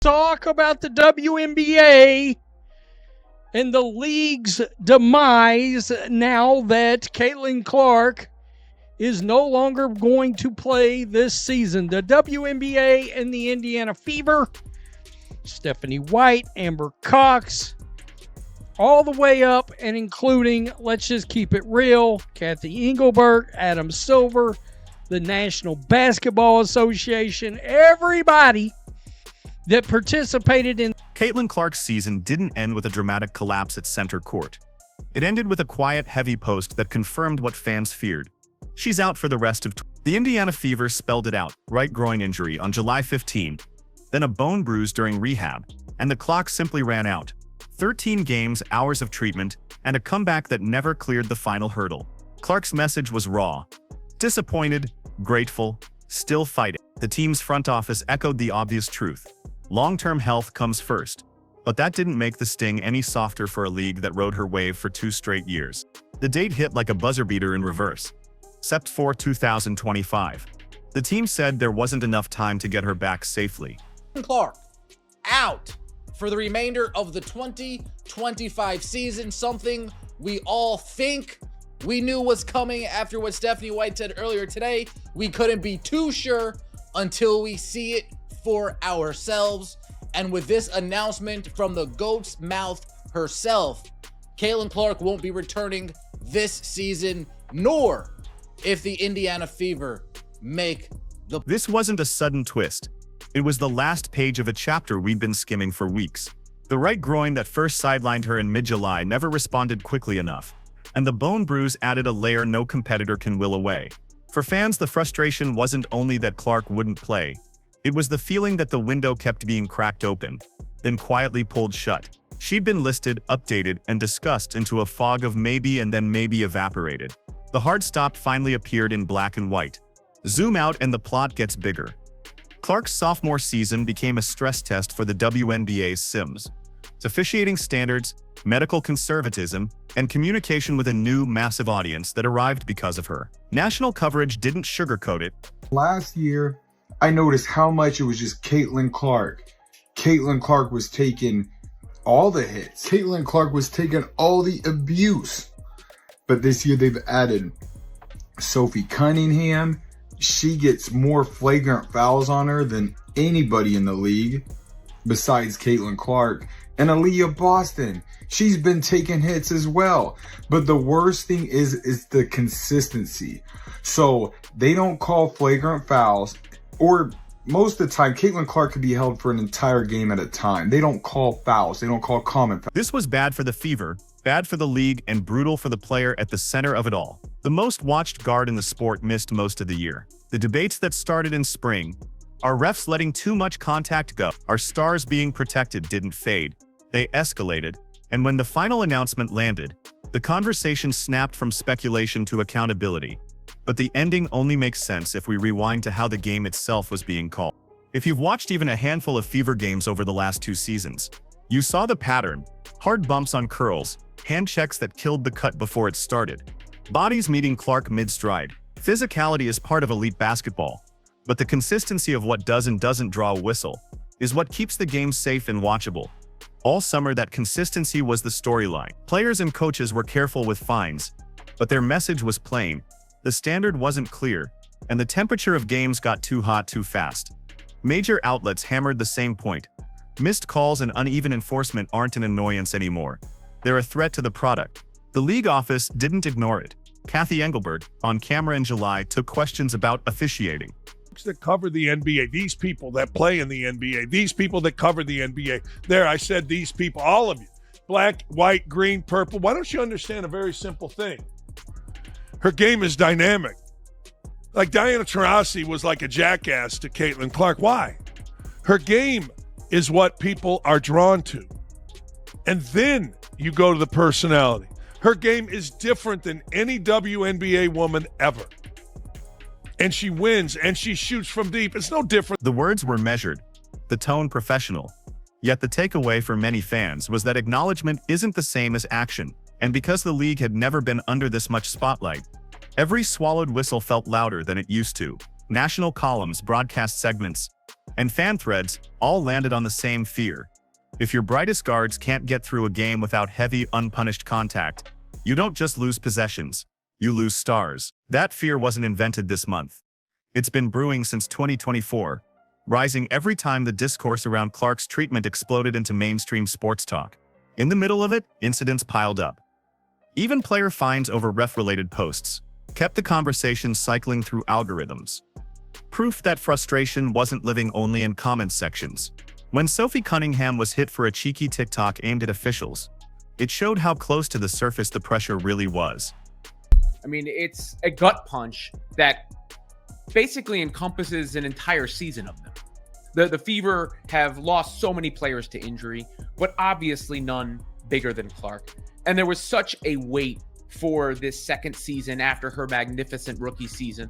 Talk about the WNBA and the league's demise now that Caitlin Clark is no longer going to play this season. The WNBA and the Indiana Fever, Stephanie White, Amber Cox, all the way up and including, let's just keep it real, Kathy Engelbert, Adam Silver, the National Basketball Association, everybody that participated in. Caitlin Clark's season didn't end with a dramatic collapse at center court. It ended with a quiet, heavy post that confirmed what fans feared. She's out for the rest of the Indiana Fever spelled it out, right groin injury on July 15, then a bone bruise during rehab, and the clock simply ran out. 13 games, hours of treatment, and a comeback that never cleared the final hurdle. Clark's message was raw. Disappointed, grateful, still fighting. The team's front office echoed the obvious truth. Long-term health comes first. But that didn't make the sting any softer for a league that rode her wave for 2 straight years. The date hit like a buzzer beater in reverse. Sept 4, 2025. The team said there wasn't enough time to get her back safely. Clark out for the remainder of the 2025 season, something we all think we knew was coming after what Stephanie White said earlier today. We couldn't be too sure until we see it for ourselves. And with this announcement from the GOAT's mouth herself, Caitlin Clark won't be returning this season, nor if the Indiana Fever make the... This wasn't a sudden twist. It was the last page of a chapter we'd been skimming for weeks. The right groin that first sidelined her in mid-July never responded quickly enough, and the bone bruise added a layer no competitor can will away. For fans, the frustration wasn't only that Clark wouldn't play. It was the feeling that the window kept being cracked open, then quietly pulled shut. She'd been listed, updated, and discussed into a fog of maybe and then maybe evaporated. The hard stop finally appeared in black and white. Zoom out and the plot gets bigger. Clark's sophomore season became a stress test for the WNBA's Sims. Officiating standards, medical conservatism, and communication with a new, massive audience that arrived because of her. National coverage didn't sugarcoat it. Last year, I noticed how much it was just Caitlin Clark. Caitlin Clark was taking all the hits. Caitlin Clark was taking all the abuse. But this year they've added Sophie Cunningham. She gets more flagrant fouls on her than anybody in the league besides Caitlin Clark. And Aaliyah Boston, she's been taking hits as well. But the worst thing is the consistency. So they don't call flagrant fouls, or most of the time, Caitlin Clark could be held for an entire game at a time. They don't call fouls. They don't call common fouls. This was bad for the Fever, bad for the league, and brutal for the player at the center of it all. The most watched guard in the sport missed most of the year. The debates that started in spring, are refs letting too much contact go? Are stars being protected? Didn't fade. They escalated. And when the final announcement landed, the conversation snapped from speculation to accountability. But the ending only makes sense if we rewind to how the game itself was being called. If you've watched even a handful of Fever games over the last 2 seasons, you saw the pattern. Hard bumps on curls, hand checks that killed the cut before it started. Bodies meeting Clark mid-stride. Physicality is part of elite basketball, but the consistency of what does and doesn't draw a whistle is what keeps the game safe and watchable. All summer, that consistency was the storyline. Players and coaches were careful with fines, but their message was plain. The standard wasn't clear, and the temperature of games got too hot too fast. Major outlets hammered the same point. Missed calls and uneven enforcement aren't an annoyance anymore. They're a threat to the product. The league office didn't ignore it. Kathy Engelbert, on camera in July, took questions about officiating. That cover the NBA, these people that play in the NBA, these people that cover the NBA. There, I said these people, all of you. Black, white, green, purple. Why don't you understand a very simple thing? Her game is dynamic. Like Diana Taurasi was like a jackass to Caitlin Clark. Why? Her game is what people are drawn to. And then you go to the personality. Her game is different than any WNBA woman ever. And she wins, and she shoots from deep. It's no different. The words were measured, the tone professional. Yet the takeaway for many fans was that acknowledgement isn't the same as action. And because the league had never been under this much spotlight, every swallowed whistle felt louder than it used to. National columns, broadcast segments, and fan threads all landed on the same fear. If your brightest guards can't get through a game without heavy, unpunished contact, you don't just lose possessions, you lose stars. That fear wasn't invented this month. It's been brewing since 2024, rising every time the discourse around Clark's treatment exploded into mainstream sports talk. In the middle of it, incidents piled up. Even player fines over ref-related posts kept the conversation cycling through algorithms. Proof that frustration wasn't living only in comment sections. When Sophie Cunningham was hit for a cheeky TikTok aimed at officials, it showed how close to the surface the pressure really was. I mean, it's a gut punch that basically encompasses an entire season of them. The Fever have lost so many players to injury, but obviously none bigger than Clark. And there was such a wait for this second season after her magnificent rookie season.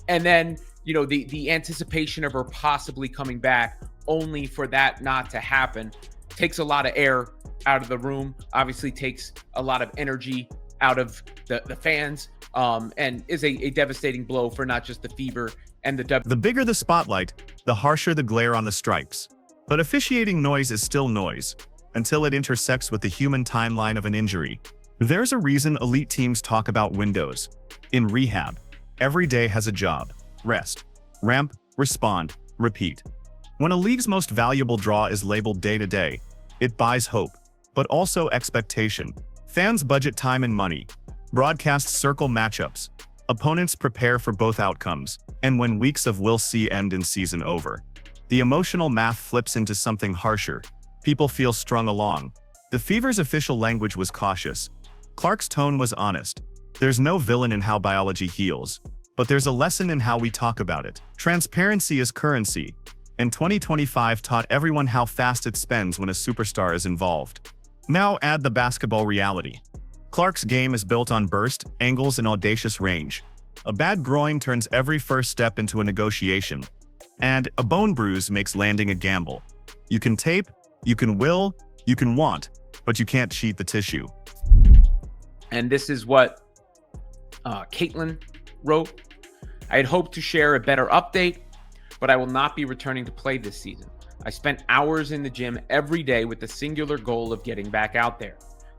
And then, you know, the anticipation of her possibly coming back, only for that not to happen, takes a lot of air out of the room, obviously takes a lot of energy out of the fans, and is a devastating blow for not just the Fever and The bigger the spotlight, the harsher the glare on the stripes. But officiating noise is still noise, until it intersects with the human timeline of an injury. There's a reason elite teams talk about windows. In rehab, every day has a job. Rest, ramp, respond, repeat. When a league's most valuable draw is labeled day-to-day, it buys hope, but also expectation. Fans budget time and money. Broadcasts circle matchups. Opponents prepare for both outcomes. And when weeks of "we'll see" end in season over, the emotional math flips into something harsher. People feel strung along. The Fever's official language was cautious. Clark's tone was honest. There's no villain in how biology heals, but there's a lesson in how we talk about it. Transparency is currency, and 2025 taught everyone how fast it spends when a superstar is involved. Now add the basketball reality. Clark's game is built on burst, angles, and audacious range. A bad groin turns every first step into a negotiation, and a bone bruise makes landing a gamble. You can tape, you can will, you can want, but you can't cheat the tissue. And this is what Caitlin wrote. I had hoped to share a better update, but I will not be returning to play this season. I spent hours in the gym every day with the singular goal of getting back out there.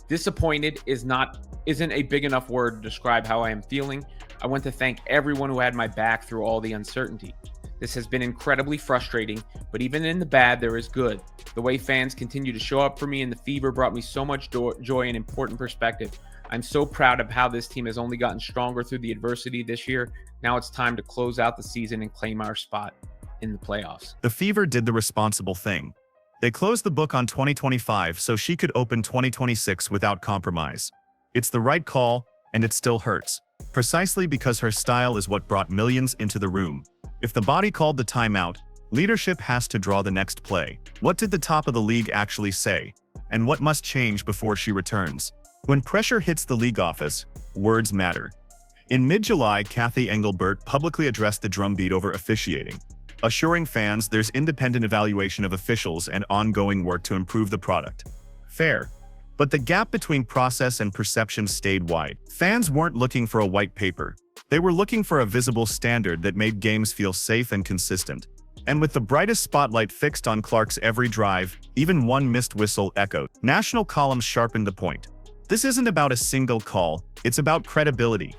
Disappointed isn't a big enough word to describe how I am feeling. I want to thank everyone who had my back through all the uncertainty. This has been incredibly frustrating, but even in the bad, there is good. The way fans continue to show up for me in the Fever brought me so much joy and important perspective. I'm so proud of how this team has only gotten stronger through the adversity this year. Now it's time to close out the season and claim our spot in the playoffs. The Fever did the responsible thing. They closed the book on 2025 so she could open 2026 without compromise. It's the right call, and it still hurts. Precisely because her style is what brought millions into the room. If the body called the timeout, leadership has to draw the next play. What did the top of the league actually say? And what must change before she returns? When pressure hits the league office, words matter. In mid-July, Kathy Engelbert publicly addressed the drumbeat over officiating, assuring fans there's independent evaluation of officials and ongoing work to improve the product. Fair. But the gap between process and perception stayed wide. Fans weren't looking for a white paper. They were looking for a visible standard that made games feel safe and consistent. And with the brightest spotlight fixed on Clark's every drive, even one missed whistle echoed. National columns sharpened the point. This isn't about a single call, it's about credibility.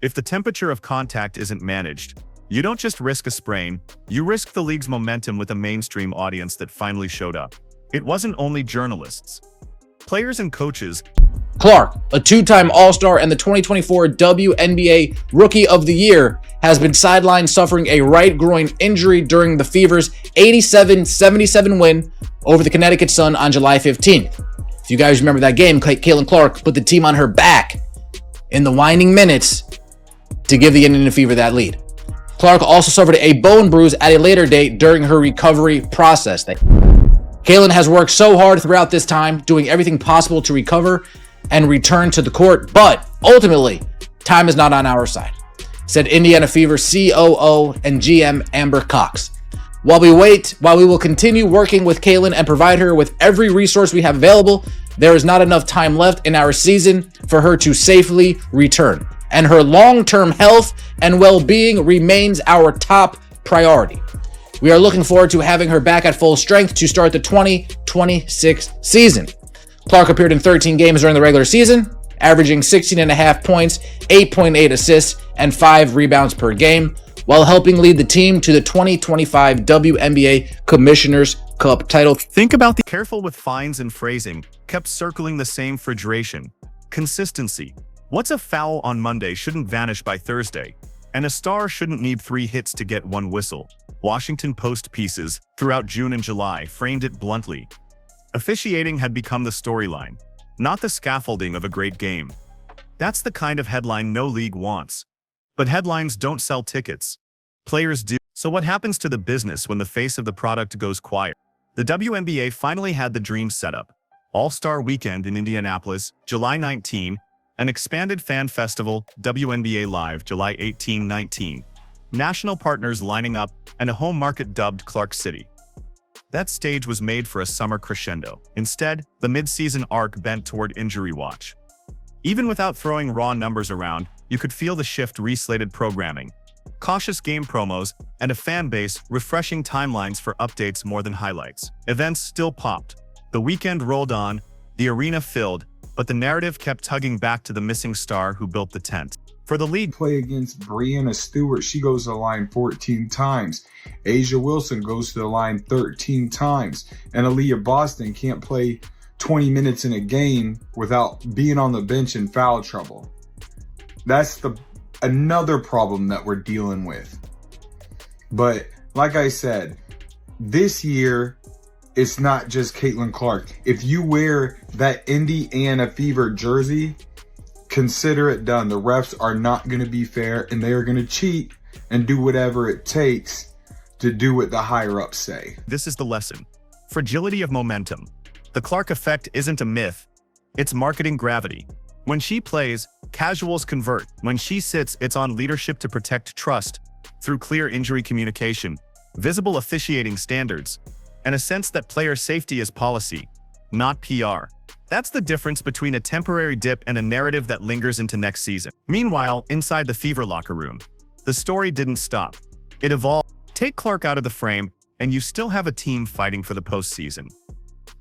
If the temperature of contact isn't managed, you don't just risk a sprain, you risk the league's momentum with a mainstream audience that finally showed up. It wasn't only journalists. Players and coaches. Clark, a two-time All-Star and the 2024 WNBA Rookie of the Year, has been sidelined suffering a right groin injury during the Fever's 87-77 win over the Connecticut Sun on July 15th. If you guys remember that game, Caitlin Clark put the team on her back in the winding minutes to give the Indiana Fever that lead. Clark also suffered a bone bruise at a later date during her recovery process. Caitlin has worked so hard throughout this time, doing everything possible to recover and return to the court, but ultimately, time is not on our side, said Indiana Fever COO and GM Amber Cox. While we will continue working with Caitlin and provide her with every resource we have available, there is not enough time left in our season for her to safely return, and her long-term health and well-being remains our top priority. We are looking forward to having her back at full strength to start the 2026 season. Clark appeared in 13 games during the regular season, averaging 16.5 points, 8.8 assists, and 5 rebounds per game, while helping lead the team to the 2025 WNBA Commissioner's Cup title. Think about the careful with fines and phrasing, kept circling the same frustration. Consistency. What's a foul on Monday shouldn't vanish by Thursday, and a star shouldn't need 3 hits to get 1 whistle. Washington Post pieces throughout June and July framed it bluntly. Officiating had become the storyline, not the scaffolding of a great game. That's the kind of headline no league wants. But headlines don't sell tickets. Players do. So what happens to the business when the face of the product goes quiet? The WNBA finally had the dream set up. All-Star Weekend in Indianapolis, July 19, an expanded fan festival, WNBA Live, July 18-19. National partners lining up, and a home market dubbed Clark City. That stage was made for a summer crescendo. Instead, the mid-season arc bent toward injury watch. Even without throwing raw numbers around, you could feel the shift reslated programming, cautious game promos, and a fan base refreshing timelines for updates more than highlights. Events still popped. The weekend rolled on, the arena filled, but the narrative kept tugging back to the missing star who built the tent. For the league, play against Breanna Stewart, she goes to the line 14 times. Asia Wilson goes to the line 13 times. And Aaliyah Boston can't play 20 minutes in a game without being on the bench in foul trouble. That's another problem that we're dealing with. But like I said, this year, it's not just Caitlin Clark. If you wear that Indiana Fever jersey, consider it done. The refs are not going to be fair, and they are going to cheat and do whatever it takes to do what the higher-ups say. This is the lesson. Fragility of momentum. The Clark effect isn't a myth. It's marketing gravity. When she plays, casuals convert. When she sits, it's on leadership to protect trust through clear injury communication, visible officiating standards, and a sense that player safety is policy, not PR. That's the difference between a temporary dip and a narrative that lingers into next season. Meanwhile, inside the Fever locker room, the story didn't stop. It evolved. Take Clark out of the frame, and you still have a team fighting for the postseason.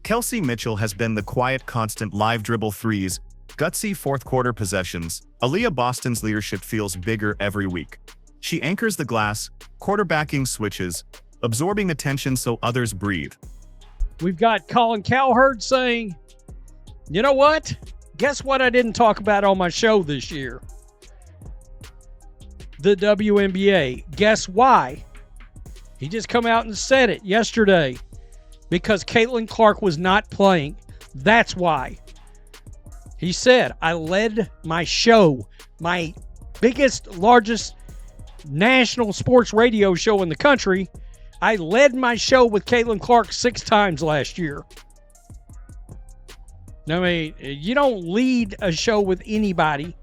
Kelsey Mitchell has been the quiet constant, live dribble threes, gutsy fourth-quarter possessions. Aaliyah Boston's leadership feels bigger every week. She anchors the glass, quarterbacking switches, absorbing attention so others breathe. We've got Colin Cowherd saying, you know what? Guess what I didn't talk about on my show this year? The WNBA. Guess why? He just come out and said it yesterday. Because Caitlin Clark was not playing. That's why. He said, I led my show, my biggest, largest national sports radio show in the country. I led my show with Caitlin Clark 6 times last year. I mean, you don't lead a show with anybody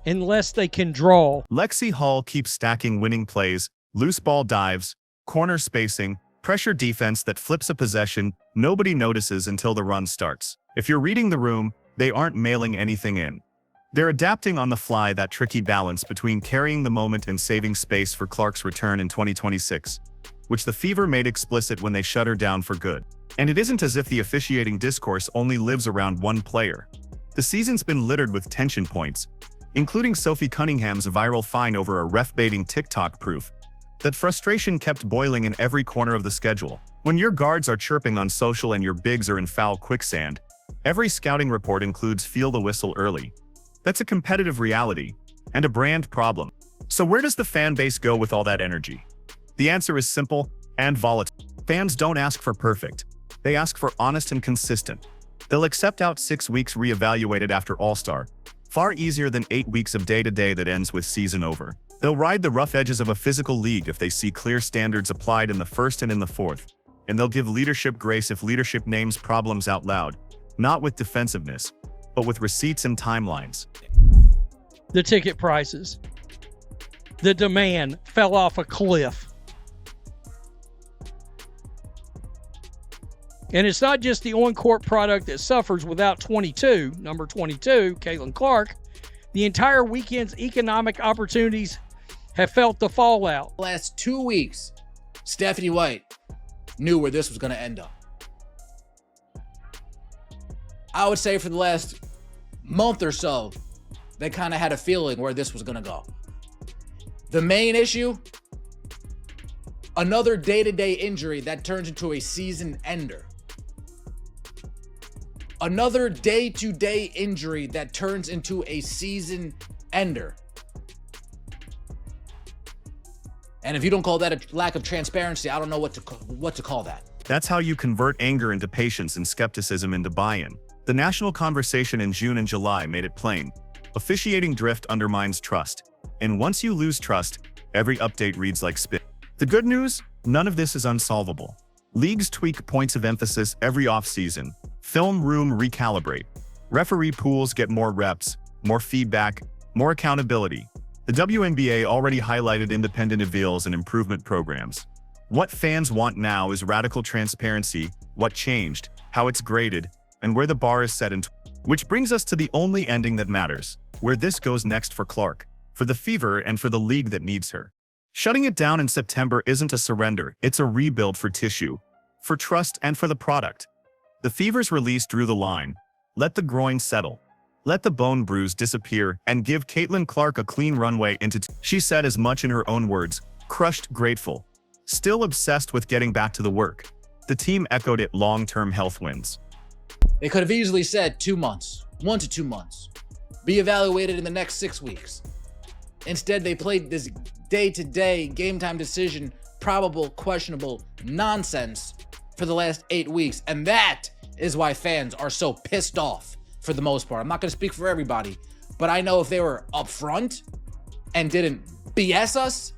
unless they can draw. Lexi Hall keeps stacking winning plays, loose ball dives, corner spacing, pressure defense that flips a possession nobody notices until the run starts. If you're reading the room, they aren't mailing anything in. They're adapting on the fly, that tricky balance between carrying the moment and saving space for Clark's return in 2026, which the Fever made explicit when they shut her down for good. And it isn't as if the officiating discourse only lives around one player. The season's been littered with tension points, including Sophie Cunningham's viral fine over a ref-baiting TikTok proof. That frustration kept boiling in every corner of the schedule. When your guards are chirping on social and your bigs are in foul quicksand, every scouting report includes feel the whistle early. That's a competitive reality and a brand problem. So where does the fan base go with all that energy? The answer is simple and volatile. Fans don't ask for perfect. They ask for honest and consistent. They'll accept out 6 weeks reevaluated after All-Star, far easier than 8 weeks of day-to-day that ends with season over. They'll ride the rough edges of a physical league if they see clear standards applied in the first and in the fourth. And they'll give leadership grace if leadership names problems out loud, not with defensiveness, but with receipts and timelines. The ticket prices. The demand fell off a cliff. And it's not just the on-court product that suffers without number 22, Caitlin Clark. The entire weekend's economic opportunities have felt the fallout. Last 2 weeks, Stephanie White knew where this was going to end up. I would say for the last month or so, they kind of had a feeling where this was going to go. The main issue, another day-to-day injury that turns into a season ender. Another day-to-day injury that turns into a season ender. And if you don't call that a lack of transparency, I don't know what to call that. That's how you convert anger into patience and skepticism into buy-in. The national conversation in June and July made it plain. Officiating drift undermines trust. And once you lose trust, every update reads like spin. The good news? None of this is unsolvable. Leagues tweak points of emphasis every offseason. Film room recalibrate. Referee pools get more reps, more feedback, more accountability. The WNBA already highlighted independent appeals and improvement programs. What fans want now is radical transparency, what changed, how it's graded, and where the bar is set in. Which brings us to the only ending that matters, where this goes next for Clark, for the Fever, and for the league that needs her. Shutting it down in September isn't a surrender, it's a rebuild for tissue, for trust, and for the product. The Fever's release drew the line. Let the groin settle. Let the bone bruise disappear and give Caitlin Clark a clean runway into She said as much in her own words, crushed, grateful. Still obsessed with getting back to the work. The team echoed it. Long-term health wins. They could have easily said 2 months, 1 to 2 months. Be evaluated in the next 6 weeks. Instead, they played this day-to-day, game-time decision, probable, questionable nonsense for the last 8 weeks. And that is why fans are so pissed off for the most part. I'm not going to speak for everybody, but I know if they were upfront and didn't BS us,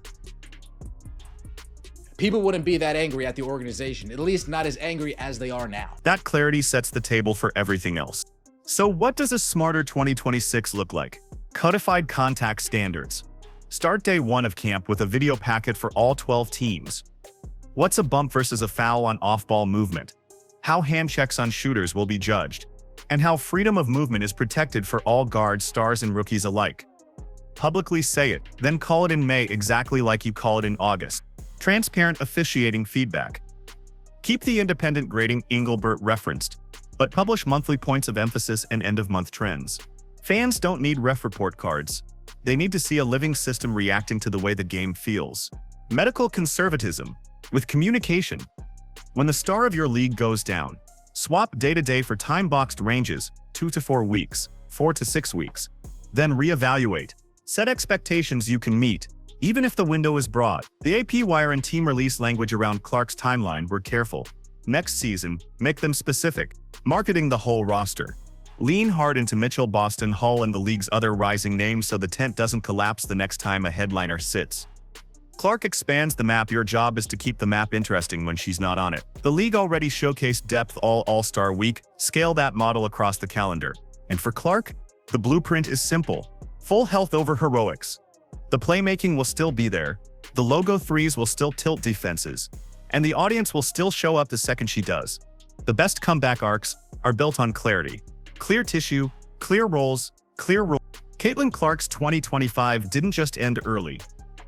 people wouldn't be that angry at the organization, at least not as angry as they are now. That clarity sets the table for everything else. So what does a smarter 2026 look like? Codified contact standards. Start day 1 of camp with a video packet for all 12 teams. What's a bump versus a foul on off-ball movement? How hand checks on shooters will be judged. And how freedom of movement is protected for all guards, stars, and rookies alike. Publicly say it, then call it in May exactly like you call it in August. Transparent officiating feedback. Keep the independent grading Engelbert referenced, but publish monthly points of emphasis and end-of-month trends. Fans don't need ref report cards. They need to see a living system reacting to the way the game feels. Medical conservatism with communication. When the star of your league goes down, swap day-to-day for time-boxed ranges, 2 to 4 weeks, 4 to 6 weeks. Then reevaluate. Set expectations you can meet, even if the window is broad. The AP wire and team release language around Clark's timeline were careful. Next season, make them specific. Marketing the whole roster. Lean hard into Mitchell, Boston, Hull, and the league's other rising names so the tent doesn't collapse the next time a headliner sits. Clark expands the map. Your job is to keep the map interesting when she's not on it. The league already showcased depth All-Star Week. Scale that model across the calendar. And for Clark, the blueprint is simple. Full health over heroics. The playmaking will still be there. The logo threes will still tilt defenses. And the audience will still show up the second she does. The best comeback arcs are built on clarity. Clear tissue, clear roles, clear roles. Caitlin Clark's 2025 didn't just end early.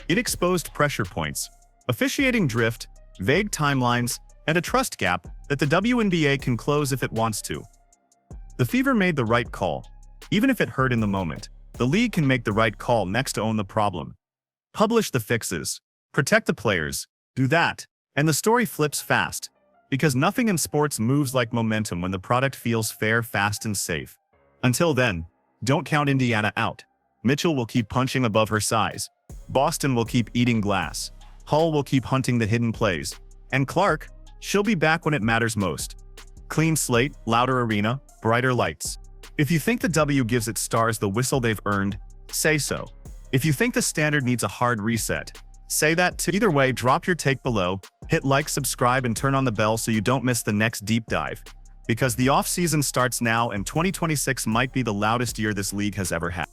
It exposed pressure points, officiating drift, vague timelines, and a trust gap that the WNBA can close if it wants to. The Fever made the right call. Even if it hurt in the moment, the league can make the right call next to own the problem. Publish the fixes. Protect the players. Do that. And the story flips fast. Because nothing in sports moves like momentum when the product feels fair, fast, and safe. Until then, don't count Indiana out. Mitchell will keep punching above her size. Boston will keep eating glass. Hull will keep hunting the hidden plays. And Clark, she'll be back when it matters most. Clean slate, louder arena, brighter lights. If you think the W gives its stars the whistle they've earned, say so. If you think the standard needs a hard reset, say that too. Either way, drop your take below, hit like, subscribe, and turn on the bell so you don't miss the next deep dive. Because the off-season starts now and 2026 might be the loudest year this league has ever had.